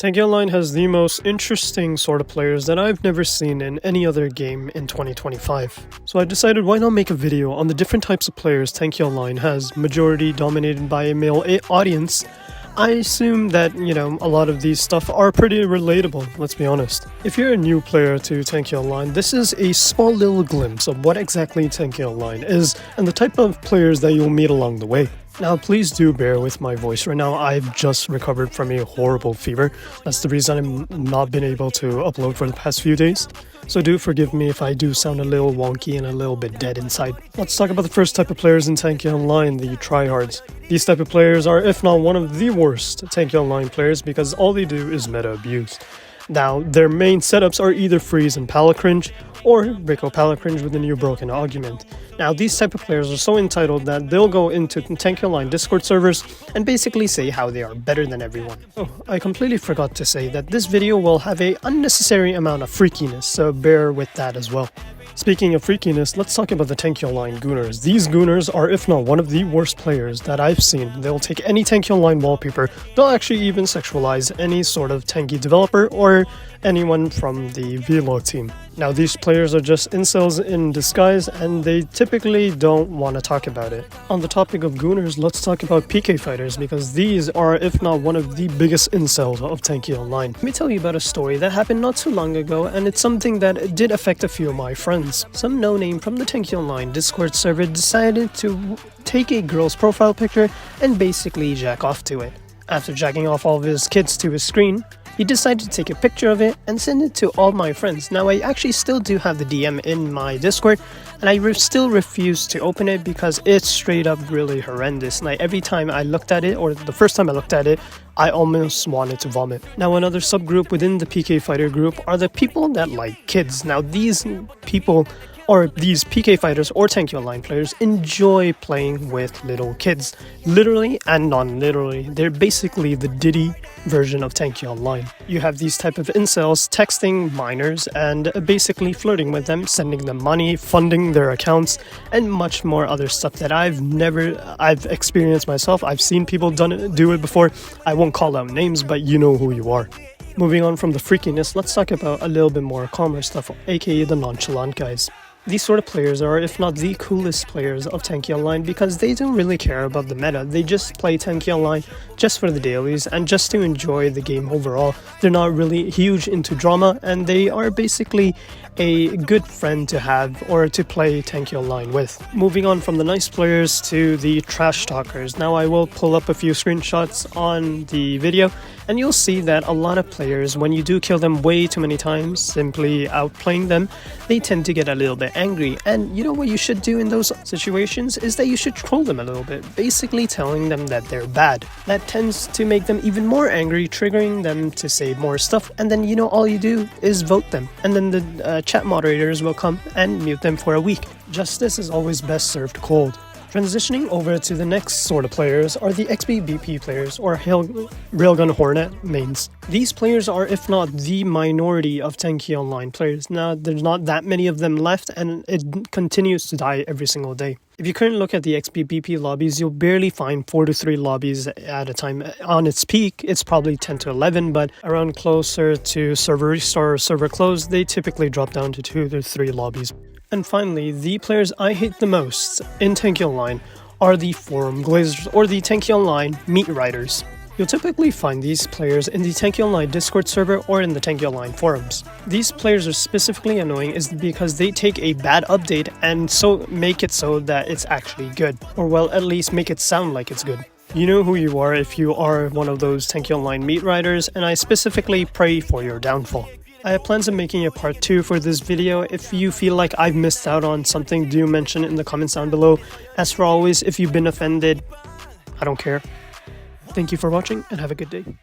Tanki Online has the most interesting sort of players that I've never seen in any other game in 2025. So I decided why not make a video on the different types of players Tanki Online has, majority dominated by a male audience. I assume that, a lot of these stuff are pretty relatable, let's be honest. If you're a new player to Tanki Online, this is a small little glimpse of what exactly Tanki Online is and the type of players that you'll meet along the way. Now, please do bear with my voice right now. I've just recovered from a horrible fever. That's the reason I've not been able to upload for the past few days. So do forgive me if I do sound a little wonky and a little bit dead inside. Let's talk about the first type of players in Tanki Online, the tryhards. These type of players are, if not one of the worst Tanki Online players, because all they do is meta abuse. Now, their main setups are either freeze and pallet cringe, or Rico pallet cringe with a new broken argument. Now, these type of players are so entitled that they'll go into Tanki Online Discord servers and basically say how they are better than everyone. Oh, I completely forgot to say that this video will have an unnecessary amount of freakiness, so bear with that as well. Speaking of freakiness, let's talk about the Tanki Online Gooners. These Gooners are, if not one of the worst players that I've seen. They'll take any Tanki Online wallpaper. They'll actually even sexualize any sort of Tanki developer or anyone from the vlog team. Now, these players are just incels in disguise, and they typically don't want to talk about it. On the topic of Gooners, let's talk about PK fighters, because these are, if not one of the biggest incels of Tanki Online. Let me tell you about a story that happened not too long ago, and it's something that did affect a few of my friends. Some no-name from the Tanki Online Discord server decided to take a girl's profile picture and basically jack off to it. After jacking off all of his kids to his screen, he decided to take a picture of it and send it to all my friends. Now, I actually still do have the DM in my Discord, and I still refuse to open it because it's straight up really horrendous. Like, every time I looked at it, or the first time I looked at it, I almost wanted to vomit. Now, another subgroup within the PK fighter group are the people that like kids. Now, these people, or these PK fighters or Tanki Online players, enjoy playing with little kids. Literally and non-literally, they're basically the Diddy version of Tanki Online. You have these type of incels texting minors and basically flirting with them, sending them money, funding their accounts, and much more other stuff that I've experienced myself. I've seen people do it before. I won't call out names, but you know who you are. Moving on from the freakiness, let's talk about a little bit more calmer stuff, aka the nonchalant guys. These sort of players are, if not the coolest players of Tanki Online, because they don't really care about the meta. They just play Tanki Online just for the dailies and just to enjoy the game overall. They're not really huge into drama, and they are basically a good friend to have or to play Tanki Online with. Moving on from the nice players to the trash talkers. Now, I will pull up a few screenshots on the video, and you'll see that a lot of players, when you do kill them way too many times, simply outplaying them, they tend to get a little bit angry. And you know what you should do in those situations is that you should troll them a little bit, basically telling them that they're bad. That tends to make them even more angry, triggering them to say more stuff, and then all you do is vote them, and then the chat moderators will come and mute them for a week. Justice is always best served cold. Transitioning over to the next sort of players are the XBBP players, or Railgun Hornet mains. These players are, if not the minority of Tanki Online players. Now, there's not that many of them left, and it continues to die every single day. If you currently look at the XBBP lobbies, you'll barely find 4 to 3 lobbies at a time. On its peak, it's probably 10 to 11, but around closer to server restart or server close, they typically drop down to 2 to 3 lobbies. And finally, the players I hate the most in Tanki Online are the forum glazers, or the Tanki Online meat riders. You'll typically find these players in the Tanki Online Discord server or in the Tanki Online forums. These players are specifically annoying is because they take a bad update and so make it so that it's actually good, or well, at least make it sound like it's good. You know who you are if you are one of those Tanki Online meat riders, and I specifically pray for your downfall. I have plans of making a part 2 for this video. If you feel like I've missed out on something, do mention it in the comments down below. As for always, if you've been offended, I don't care. Thank you for watching, and have a good day.